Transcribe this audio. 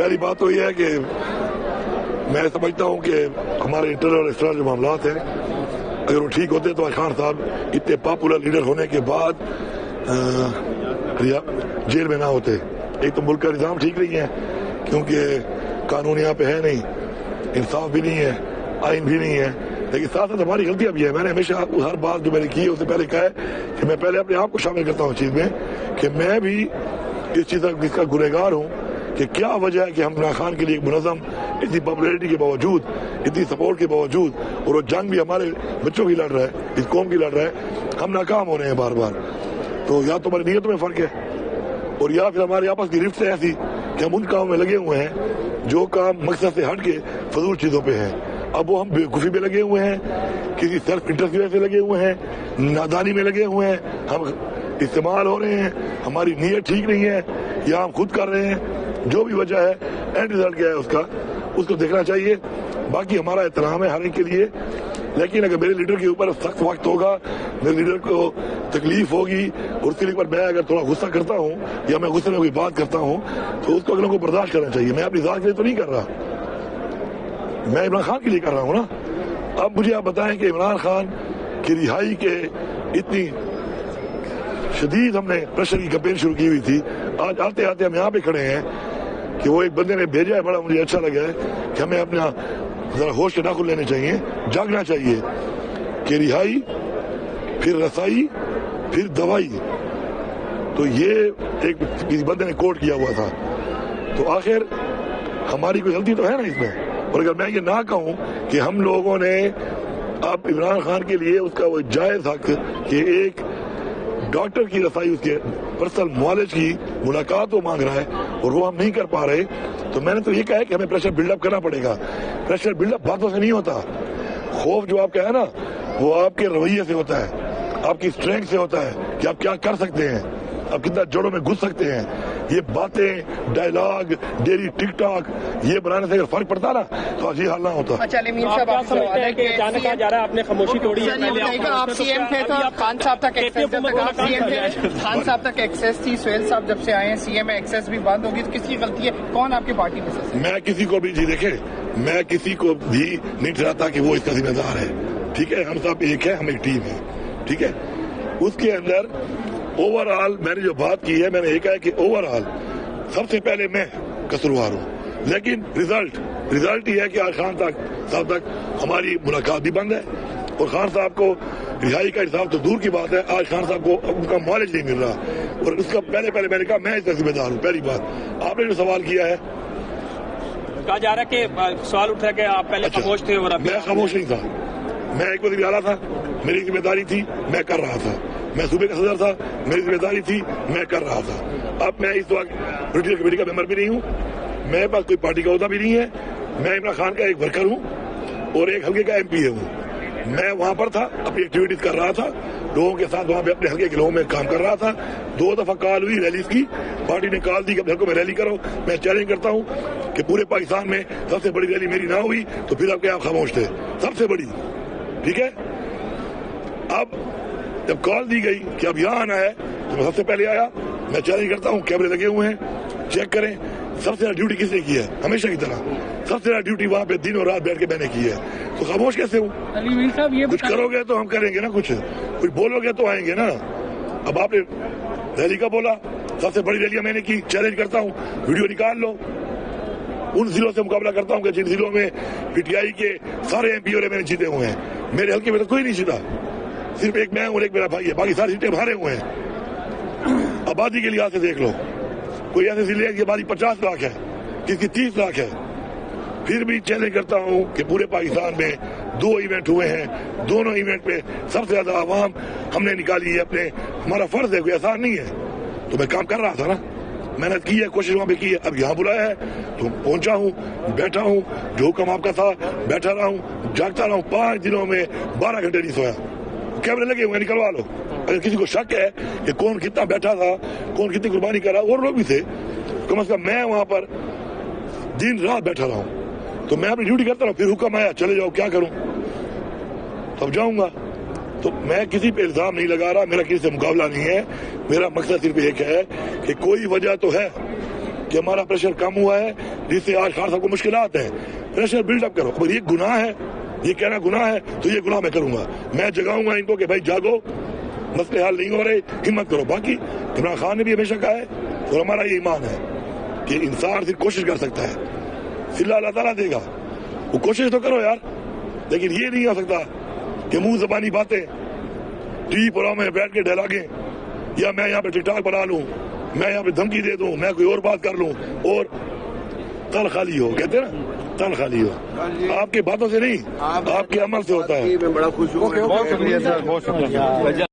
پہلی بات تو یہ ہے کہ میں سمجھتا ہوں کہ ہمارے انٹرنل اور ایکسٹرنل جو معاملات ہیں اگر وہ ٹھیک ہوتے تو خان صاحب اتنے پاپولر لیڈر ہونے کے بعد جیل میں نہ ہوتے. ایک تو ملک کا نظام ٹھیک نہیں ہے کیونکہ قانون یہاں پہ ہے نہیں, انصاف بھی نہیں ہے, آئین بھی نہیں ہے, لیکن ساتھ ساتھ ہماری غلطیاں بھی ہیں. میں نے ہمیشہ ہر بات جو میں نے کی ہے اس سے پہلے کہا ہے کہ میں پہلے اپنے آپ کو شامل کرتا ہوں چیز میں کہ میں بھی اس چیز کا گنہگار ہوں کہ کیا وجہ ہے کہ ہم عمران خان کے لیے ایک منظم اتنی پاپولیرٹی کے باوجود, اتنی سپورٹ کے باوجود, اور وہ جنگ بھی ہمارے بچوں کی لڑ رہا ہے, اس قوم کی لڑ رہا ہے, ہم ناکام ہو رہے ہیں بار بار. تو یا تو ہماری نیتوں میں فرق ہے اور یا پھر ہمارے آپس کی رفت ہے ایسی کہ ہم ان کاموں میں لگے ہوئے ہیں جو کام مقصد سے ہٹ کے فضول چیزوں پہ ہیں. اب وہ ہم بےوقوفی میں لگے ہوئے ہیں, کسی سیلف انٹرسٹ کی وجہ سے لگے ہوئے ہیں, نادانی میں لگے ہوئے ہیں, ہم استعمال ہو رہے ہیں, ہماری نیت ٹھیک نہیں ہے یا ہم خود کر رہے ہیں. جو بھی وجہ ہے اینڈ ریزلٹ کیا ہے اس کو دیکھنا چاہیے. باقی ہمارا احترام ہے ہر ایک کے لیے, لیکن اگر میرے لیڈر کے اوپر سخت وقت ہوگا, میرے لیڈر کو تکلیف ہوگی اور اس کے لیے میں اگر تھوڑا غصہ کرتا ہوں یا میں غصے میں کوئی بات کرتا ہوں تو اس کو اگلوں کو برداشت کرنا چاہیے. میں اپنی ذات کے لیے تو نہیں کر رہا, میں عمران خان کے لیے کر رہا ہوں نا. اب مجھے آپ بتائیں کہ عمران خان کی رہائی کے اتنی شدید ہم نے پریشر کی کمپین شروع کی ہوئی تھی, آج آتے آتے ہم یہاں پہ کھڑے ہیں کہ وہ ایک بندے نے بھیجا ہے, بڑا مجھے اچھا لگا ہے کہ ہمیں اپنا ذرا ہوش کے ناخن لینے چاہیے, جاگنا چاہیے کہ رہائی پھر رسائی پھر دوائی. تو یہ ایک کسی بندے نے کوٹ کیا ہوا تھا. تو آخر ہماری کوئی غلطی تو ہے نا اس میں. اور اگر میں یہ نہ کہوں کہ ہم لوگوں نے اب عمران خان کے لیے اس کا وہ جائز حق کہ ایک ڈاکٹر کی رسائی, اس کے پرسنل معالج کی ملاقات وہ مانگ رہا ہے اور وہ ہم نہیں کر پا رہے, تو میں نے تو یہ کہا ہے کہ ہمیں پریشر بلڈ اپ کرنا پڑے گا. پریشر بلڈ اپ باتوں سے نہیں ہوتا. خوف جو آپ کا ہے نا وہ آپ کے رویے سے ہوتا ہے, آپ کی اسٹرینتھ سے ہوتا ہے کہ آپ کیا کر سکتے ہیں, آپ کتنا جڑوں میں گھس سکتے ہیں. یہ باتیں, ڈائلاگ, ڈیلی ٹک ٹاک یہ بنانے سے اگر فرق پڑتا نا تو آج یہ حال نہ ہوتا. اچھا امین صاحب, آپ سمجھتے ہیں کہ جانے کہا جا رہا ہے, آپ نے خاموشی توڑی ہے. آپ سی ایم تھے تو خان صاحب تک ایکسیس, جب تک آپ سی ایم تھے خان صاحب تک ایکسیس تھی, سہیل صاحب جب سے آئے ہیں سی ایم میں ایکسیس بھی بند ہوگی, تو کس کی غلطی ہے؟ کون آپ کی پارٹی میں سے؟ میں کسی کو بھی دیکھے میں کسی کو بھی نہیں ٹھہراتا کہ وہ اس کا ذمہ دار ہے. ٹھیک ہے, ہم سب ایک ہے, ہم ایک ٹیم ہے. ٹھیک ہے, اس کے اندر اوور آل میں نے جو بات کی ہے, میں نے یہ کہا کہ اوور آل سب سے پہلے میں قصوروار ہوں, لیکن رزلٹ یہ ہے کہ آج خان صاحب تک ہماری ملاقات بھی بند ہے اور خان صاحب کو رہائی کا حساب تو دور کی بات ہے, آج خان صاحب کو ان کا معالج نہیں مل رہا. اور اس کا پہلے میں نے کہا میں اس کا ذمہ دار ہوں. پہلی بات آپ نے جو سوال کیا ہے, کہا جا رہا ہے کہ سوال اٹھا کہ آپ پہلے خاموش تھے اور میں خاموش نہیں تھا. میں ایک وزیر اعلیٰ تھا, میری ذمہ داری تھی, میں کر رہا تھا. میں صوبے کا صدر تھا, میری ذمہ داری تھی, میں کر رہا تھا. اب میں اس وقت پولیٹیکل کمیٹی کا ممبر بھی نہیں ہوں, میرے پاس کوئی پارٹی کا عہدہ بھی نہیں ہے. میں عمران خان کا ایک ورکر ہوں اور ایک حلقے کا ایم پی ہوں. میں وہاں پر تھا, اپنی ایکٹیویٹیز کر رہا تھا, لوگوں کے ساتھ وہاں پہ اپنے حلقے کے لوگوں میں کام کر رہا تھا. 2 دفعہ کال ہوئی ریلیز کی, پارٹی نے کال دی کہ اپنے حلقوں میں ریلی کرو. میں چیلنج کرتا ہوں کہ پورے پاکستان میں سب سے بڑی ریلی میری نہ ہوئی تو پھر آپ کے آپ خاموش تھے, سب سے بڑی. ٹھیک ہے, اب جب کال دی گئی کہ اب یہاں آنا ہے تو میں سب سے پہلے آیا. میں چیلنج کرتا ہوں, کیمرے لگے ہوئے ہیں, چیک کریں. سب سے زیادہ ڈیوٹی کس نے کی ہے؟ ہمیشہ کی طرح سب سے زیادہ ڈیوٹی وہاں پہ دن اور رات بیٹھ کے میں نے کی ہے. تو خاموش کیسے ہوں؟ کچھ کرو گے تو ہم کریں گے نا, کچھ بولو گے تو آئیں گے نا. اب آپ نے ریلی کا بولا, سب سے بڑی ریلیاں میں نے کی. چیلنج کرتا ہوں, ویڈیو نکال لو. ان ضلعوں سے مقابلہ کرتا ہوں کہ جن ضلعوں میں پی ٹی آئی کے سارے ایم پی اور میں نے جیتے ہوئے ہیں. میرے حلقے میں تو کوئی نہیں جیتا, صرف ایک میں اور ایک میرا بھائی ہے, باقی ساری سیٹیں ہارے ہوئے ہیں. آبادی کے لحاظ سے دیکھ لو, کوئی ایسے ضلع ہے کہ آبادی 50 لاکھ ہے, کسی کی 30 لاکھ ہے. پھر بھی چیلنج کرتا ہوں کہ پورے پاکستان میں 2 ایونٹ ہوئے ہیں, دونوں ایونٹ پہ سب سے زیادہ عوام ہم نے نکالی ہے. اپنے ہمارا فرض ہے, کوئی آسان نہیں ہے. تو میں کام کر رہا تھا نا, محنت کی ہے, کوشش وہاں پہ کی ہے. اب یہاں بلایا ہے تو پہنچا ہوں, بیٹھا ہوں, جو حکم آپ کا تھا بیٹھا رہا ہوں, جاگتا رہا ہوں. 5 دنوں میں 12 گھنٹے نہیں سویا. کیمرے لگے ہوئے, نکلوا لو. اگر کسی کو شک ہے کہ کون کتنا بیٹھا تھا, کون کتنی قربانی کر رہا, اور لوگ بھی تھے, کم از کم میں وہاں پر دن رات بیٹھا رہا ہوں. تو میں اپنی ڈیوٹی کرتا رہا. پھر حکم آیا چلے جاؤ, کیا کروں, تب جاؤں گا. تو میں کسی پہ الزام نہیں لگا رہا, میرا کسی سے مقابلہ نہیں ہے. میرا مقصد صرف ایک ہے کہ کوئی وجہ تو ہے کہ ہمارا پریشر کم ہوا ہے جس سے آج خان صاحب کو مشکلات ہیں. پریشر بلڈ اپ کرو. اگر یہ گناہ ہے, یہ کہنا گناہ ہے, تو یہ گناہ میں کروں گا. میں جگاؤں گا ان کو کہ بھائی جاگو, مسئلے حل نہیں ہو رہے, ہمت کرو. باقی عمران خان نے بھی ہمیشہ کہا ہے اور ہمارا یہ ایمان ہے کہ انسان صرف کوشش کر سکتا ہے, صلہ اللہ تعالیٰ دے گا. وہ کوشش تو کرو یار, لیکن یہ نہیں ہو سکتا کہ منہ زبانی باتیں ٹی وی پروگرام میں بیٹھ کے ڈائلاگیں, یا میں یہاں پہ ٹک ٹاک بنا لوں, میں یہاں پہ دھمکی دے دوں, میں کوئی اور بات کر لوں اور تل خالی ہو. کہتے ہیں نا تل خالی ہو. آپ کی باتوں سے نہیں, آپ کے عمل سے ہوتا ہے. میں بڑا خوش ہوں. بہت شکریہ سر, بہت شکریہ.